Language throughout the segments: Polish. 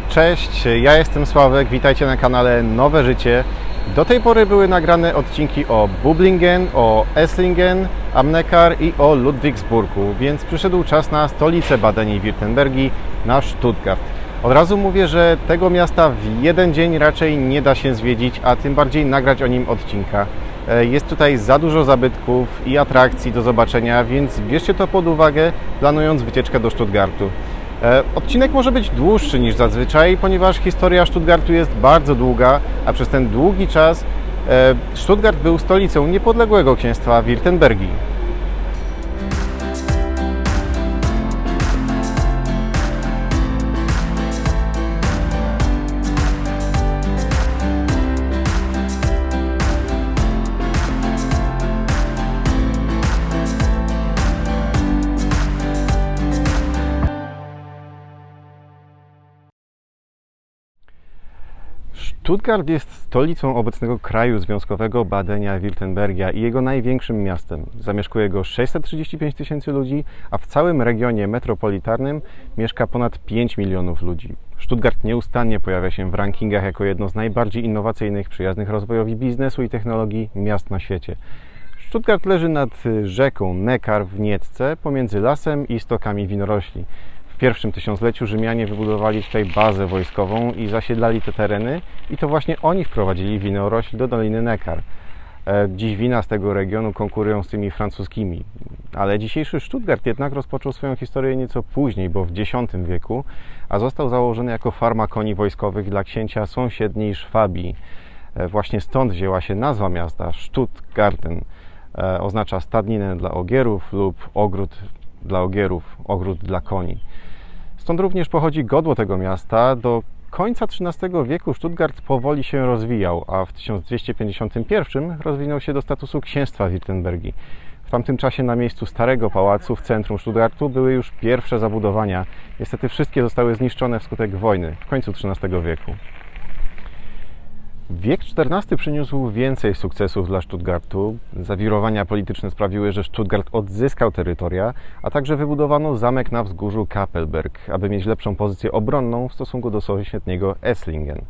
Cześć, ja jestem Sławek, witajcie na kanale Nowe Życie. Do tej pory były nagrane odcinki o Böblingen, o Esslingen am Neckar i o Ludwigsburgu, więc przyszedł czas na stolicę Badenii i Wirtembergii, na Stuttgart. Od razu mówię, że tego miasta w jeden dzień raczej nie da się zwiedzić, a tym bardziej nagrać o nim odcinka. Jest tutaj za dużo zabytków i atrakcji do zobaczenia, więc bierzcie to pod uwagę, planując wycieczkę do Stuttgartu. Odcinek może być dłuższy niż zazwyczaj, ponieważ historia Stuttgartu jest bardzo długa, a przez ten długi czas Stuttgart był stolicą niepodległego księstwa Wirtembergii. Stuttgart jest stolicą obecnego kraju związkowego Badenia-Wirtembergia i jego największym miastem. Zamieszkuje go 635 tysięcy ludzi, a w całym regionie metropolitarnym mieszka ponad 5 milionów ludzi. Stuttgart nieustannie pojawia się w rankingach jako jedno z najbardziej innowacyjnych, przyjaznych rozwojowi biznesu i technologii miast na świecie. Stuttgart leży nad rzeką Neckar w Nietce, pomiędzy lasem i stokami winorośli. W pierwszym tysiącleciu Rzymianie wybudowali tutaj bazę wojskową i zasiedlali te tereny i to właśnie oni wprowadzili winorośl do Doliny Neckar. Dziś wina z tego regionu konkurują z tymi francuskimi, ale dzisiejszy Stuttgart jednak rozpoczął swoją historię nieco później, bo w X wieku, a został założony jako farma koni wojskowych dla księcia sąsiedniej Szwabii. Właśnie stąd wzięła się nazwa miasta Stuttgarten. Oznacza stadninę dla ogierów lub ogród dla ogierów, ogród dla koni. Stąd również pochodzi godło tego miasta. Do końca XIII wieku Stuttgart powoli się rozwijał, a w 1251 rozwinął się do statusu księstwa Wirtembergii. W tamtym czasie na miejscu starego pałacu w centrum Stuttgartu były już pierwsze zabudowania. Niestety wszystkie zostały zniszczone wskutek wojny w końcu XIII wieku. Wiek XIV przyniósł więcej sukcesów dla Stuttgartu. Zawirowania polityczne sprawiły, że Stuttgart odzyskał terytoria, a także wybudowano zamek na wzgórzu Kapelberg, aby mieć lepszą pozycję obronną w stosunku do sąsiedniego Esslingen.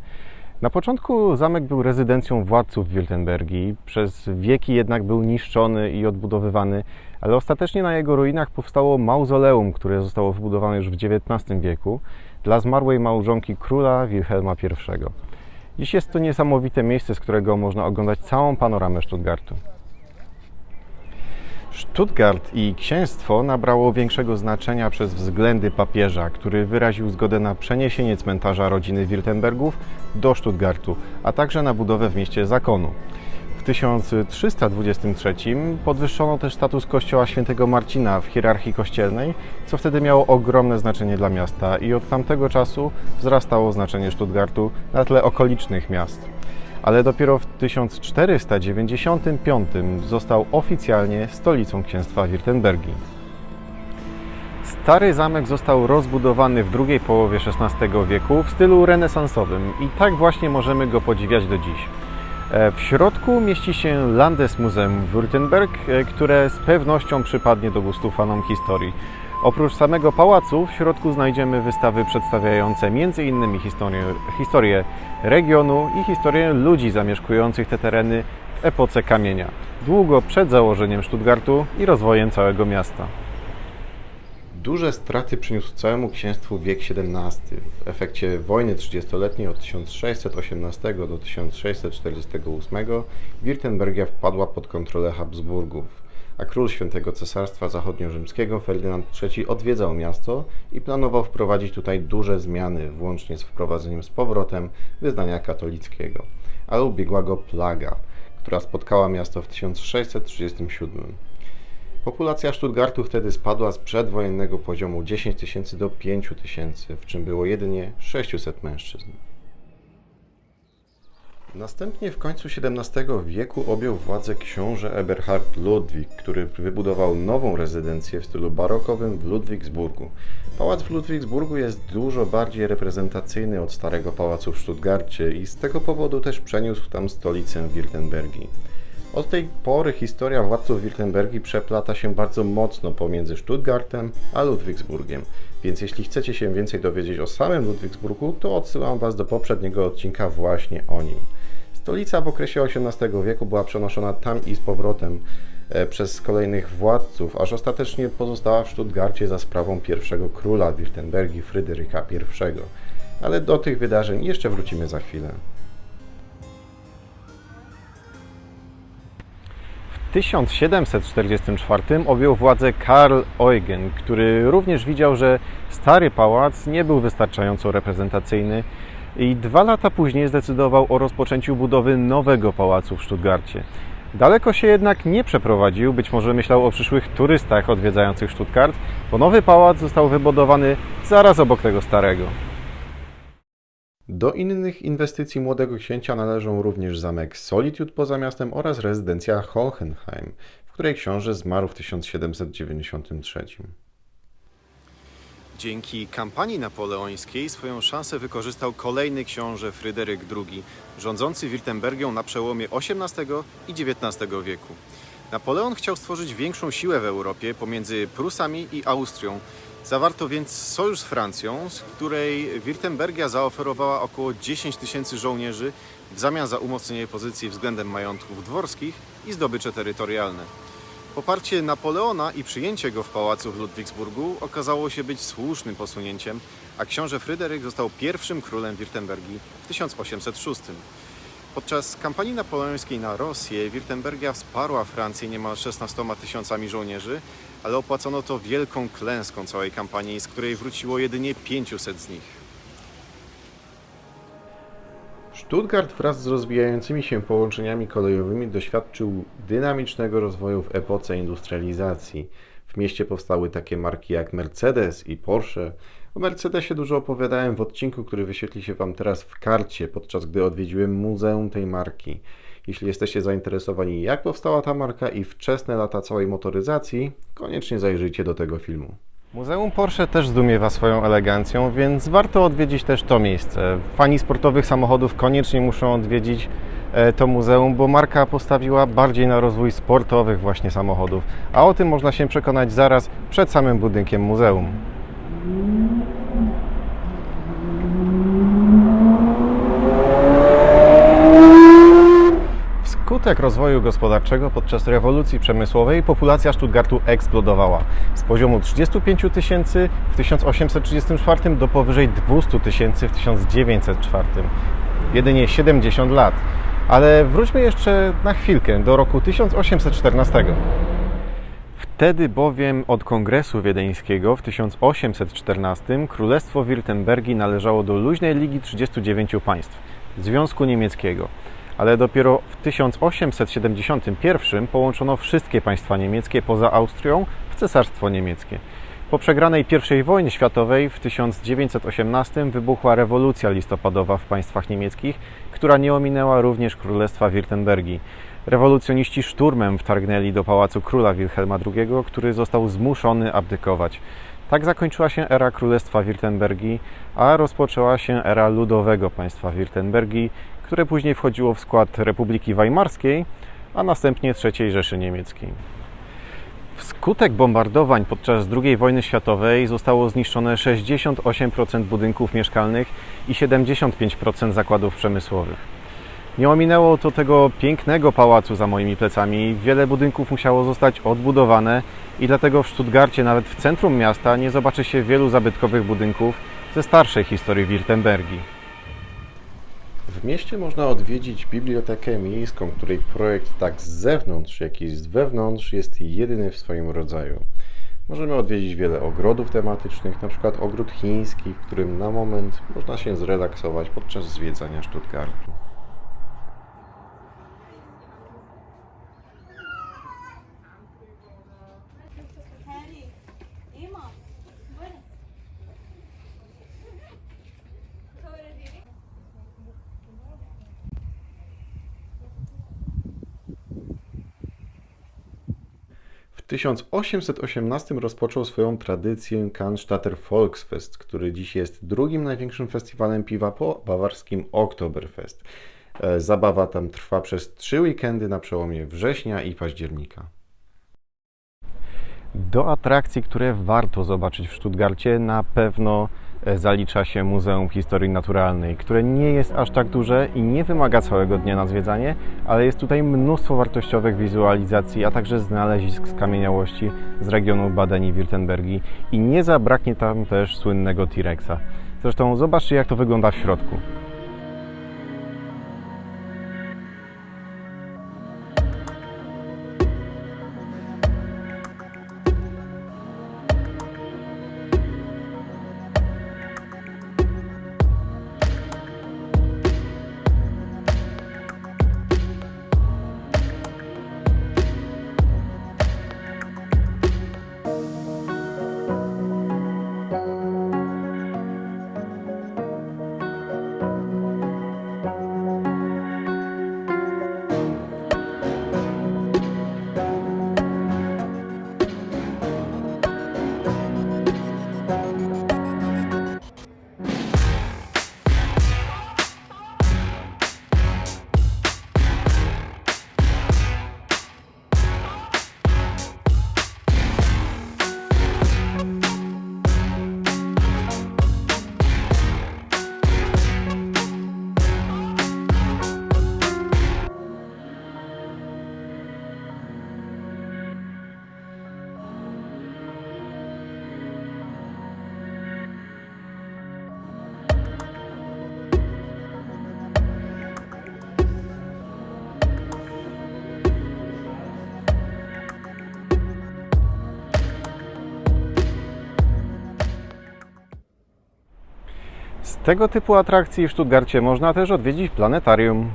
Na początku zamek był rezydencją władców Wirtembergii, przez wieki jednak był niszczony i odbudowywany, ale ostatecznie na jego ruinach powstało mauzoleum, które zostało wybudowane już w XIX wieku dla zmarłej małżonki króla Wilhelma I. Dziś jest to niesamowite miejsce, z którego można oglądać całą panoramę Stuttgartu. Stuttgart i księstwo nabrało większego znaczenia przez względy papieża, który wyraził zgodę na przeniesienie cmentarza rodziny Wirtembergów do Stuttgartu, a także na budowę w mieście zakonu. W 1323 podwyższono też status kościoła świętego Marcina w hierarchii kościelnej, co wtedy miało ogromne znaczenie dla miasta i od tamtego czasu wzrastało znaczenie Stuttgartu na tle okolicznych miast. Ale dopiero w 1495 został oficjalnie stolicą księstwa Wirtembergii. Stary zamek został rozbudowany w drugiej połowie XVI wieku w stylu renesansowym i tak właśnie możemy go podziwiać do dziś. W środku mieści się Landesmuseum Württemberg, które z pewnością przypadnie do gustu fanom historii. Oprócz samego pałacu w środku znajdziemy wystawy przedstawiające m.in. historię regionu i historię ludzi zamieszkujących te tereny w epoce kamienia, długo przed założeniem Stuttgartu i rozwojem całego miasta. Duże straty przyniósł całemu księstwu wiek XVII. W efekcie wojny 30-letniej od 1618 do 1648 Wirtembergia wpadła pod kontrolę Habsburgów, a król Świętego Cesarstwa Zachodniorzymskiego Ferdynand III odwiedzał miasto i planował wprowadzić tutaj duże zmiany, włącznie z wprowadzeniem z powrotem wyznania katolickiego. Ale ubiegła go plaga, która spotkała miasto w 1637. Populacja Stuttgartu wtedy spadła z przedwojennego poziomu 10 tysięcy do 5 tysięcy, w czym było jedynie 600 mężczyzn. Następnie w końcu XVII wieku objął władzę książę Eberhard Ludwik, który wybudował nową rezydencję w stylu barokowym w Ludwigsburgu. Pałac w Ludwigsburgu jest dużo bardziej reprezentacyjny od starego pałacu w Stuttgarcie i z tego powodu też przeniósł tam stolicę Wirtembergii. Od tej pory historia władców Wirtembergii przeplata się bardzo mocno pomiędzy Stuttgartem a Ludwigsburgiem, więc jeśli chcecie się więcej dowiedzieć o samym Ludwigsburgu, to odsyłam Was do poprzedniego odcinka właśnie o nim. Stolica w okresie XVIII wieku była przenoszona tam i z powrotem przez kolejnych władców, aż ostatecznie pozostała w Stuttgarcie za sprawą pierwszego króla Wirtembergii, Fryderyka I. Ale do tych wydarzeń jeszcze wrócimy za chwilę. W 1744 objął władzę Karl Eugen, który również widział, że stary pałac nie był wystarczająco reprezentacyjny i 2 lata później zdecydował o rozpoczęciu budowy nowego pałacu w Stuttgarcie. Daleko się jednak nie przeprowadził, być może myślał o przyszłych turystach odwiedzających Stuttgart, bo nowy pałac został wybudowany zaraz obok tego starego. Do innych inwestycji młodego księcia należą również zamek Solitude poza miastem oraz rezydencja Hohenheim, w której książę zmarł w 1793. Dzięki kampanii napoleońskiej swoją szansę wykorzystał kolejny książę Fryderyk II, rządzący Wirtembergią na przełomie XVIII i XIX wieku. Napoleon chciał stworzyć większą siłę w Europie pomiędzy Prusami i Austrią. Zawarto więc sojusz z Francją, z której Wirtembergia zaoferowała około 10 000 żołnierzy w zamian za umocnienie pozycji względem majątków dworskich i zdobycze terytorialne. Poparcie Napoleona i przyjęcie go w pałacu w Ludwigsburgu okazało się być słusznym posunięciem, a książę Fryderyk został pierwszym królem Wirtembergii w 1806. Podczas kampanii napoleońskiej na Rosję Wirtembergia wsparła Francję niemal 16 000 żołnierzy, ale opłacono to wielką klęską całej kampanii, z której wróciło jedynie 500 z nich. Stuttgart wraz z rozwijającymi się połączeniami kolejowymi doświadczył dynamicznego rozwoju w epoce industrializacji. W mieście powstały takie marki jak Mercedes i Porsche. O Mercedesie dużo opowiadałem w odcinku, który wyświetli się Wam teraz w karcie, podczas gdy odwiedziłem muzeum tej marki. Jeśli jesteście zainteresowani, jak powstała ta marka i wczesne lata całej motoryzacji, koniecznie zajrzyjcie do tego filmu. Muzeum Porsche też zdumiewa swoją elegancją, więc warto odwiedzić też to miejsce. Fani sportowych samochodów koniecznie muszą odwiedzić to muzeum, bo marka postawiła bardziej na rozwój sportowych właśnie samochodów, a o tym można się przekonać zaraz przed samym budynkiem muzeum. Wskutek rozwoju gospodarczego podczas rewolucji przemysłowej populacja Stuttgartu eksplodowała. Z poziomu 35 000 w 1834 do powyżej 200 000 w 1904. Jedynie 70 lat. Ale wróćmy jeszcze na chwilkę do roku 1814. Wtedy bowiem od Kongresu Wiedeńskiego w 1814 Królestwo Wirtembergii należało do luźnej ligi 39 państw, Związku Niemieckiego. Ale dopiero w 1871 połączono wszystkie państwa niemieckie poza Austrią w Cesarstwo Niemieckie. Po przegranej I wojnie światowej w 1918 wybuchła rewolucja listopadowa w państwach niemieckich, która nie ominęła również Królestwa Wirtembergii. Rewolucjoniści szturmem wtargnęli do pałacu króla Wilhelma II, który został zmuszony abdykować. Tak zakończyła się era Królestwa Wirtembergii, a rozpoczęła się era ludowego państwa Wirtembergii, które później wchodziło w skład Republiki Weimarskiej, a następnie III Rzeszy Niemieckiej. Wskutek bombardowań podczas II wojny światowej zostało zniszczone 68% budynków mieszkalnych i 75% zakładów przemysłowych. Nie ominęło to tego pięknego pałacu za moimi plecami. Wiele budynków musiało zostać odbudowane i dlatego w Stuttgarcie, nawet w centrum miasta, nie zobaczy się wielu zabytkowych budynków ze starszej historii Wirtembergii. W mieście można odwiedzić bibliotekę miejską, której projekt tak z zewnątrz, jak i z wewnątrz jest jedyny w swoim rodzaju. Możemy odwiedzić wiele ogrodów tematycznych, np. ogród chiński, w którym na moment można się zrelaksować podczas zwiedzania Stuttgartu. W 1818 rozpoczął swoją tradycję Cannstatter Volksfest, który dziś jest drugim największym festiwalem piwa po bawarskim Oktoberfest. Zabawa tam trwa przez 3 weekendy na przełomie września i października. Do atrakcji, które warto zobaczyć w Stuttgarcie, na pewno zalicza się Muzeum Historii Naturalnej, które nie jest aż tak duże i nie wymaga całego dnia na zwiedzanie, ale jest tutaj mnóstwo wartościowych wizualizacji, a także znalezisk skamieniałości z regionu Badenii-Württembergii i nie zabraknie tam też słynnego T-Rexa. Zresztą zobaczcie, jak to wygląda w środku. Z tego typu atrakcji w Stuttgarcie można też odwiedzić planetarium.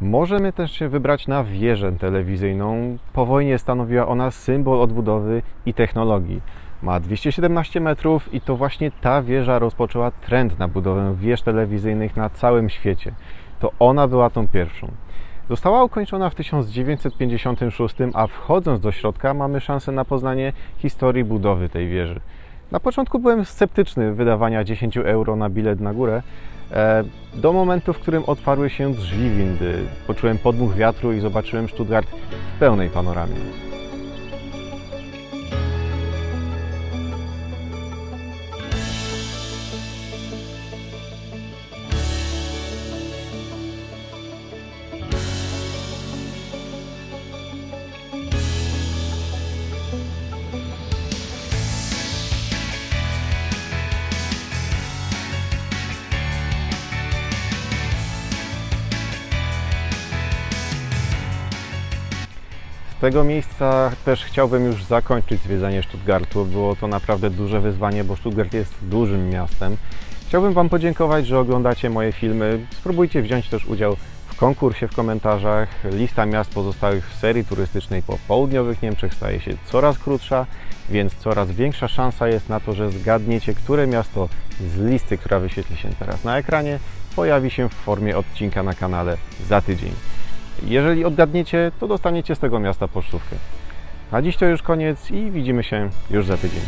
Możemy też się wybrać na wieżę telewizyjną. Po wojnie stanowiła ona symbol odbudowy i technologii. Ma 217 metrów i to właśnie ta wieża rozpoczęła trend na budowę wież telewizyjnych na całym świecie. To ona była tą pierwszą. Została ukończona w 1956, a wchodząc do środka mamy szansę na poznanie historii budowy tej wieży. Na początku byłem sceptyczny wydawania 10 euro na bilet na górę, do momentu, w którym otwarły się drzwi windy. Poczułem podmuch wiatru i zobaczyłem Stuttgart w pełnej panoramie. Z tego miejsca też chciałbym już zakończyć zwiedzanie Stuttgartu. Było to naprawdę duże wyzwanie, bo Stuttgart jest dużym miastem. Chciałbym Wam podziękować, że oglądacie moje filmy. Spróbujcie wziąć też udział w konkursie w komentarzach. Lista miast pozostałych w serii turystycznej po południowych Niemczech staje się coraz krótsza, więc coraz większa szansa jest na to, że zgadniecie, które miasto z listy, która wyświetli się teraz na ekranie, pojawi się w formie odcinka na kanale za tydzień. Jeżeli odgadniecie, to dostaniecie z tego miasta pocztówkę. A dziś to już koniec i widzimy się już za tydzień.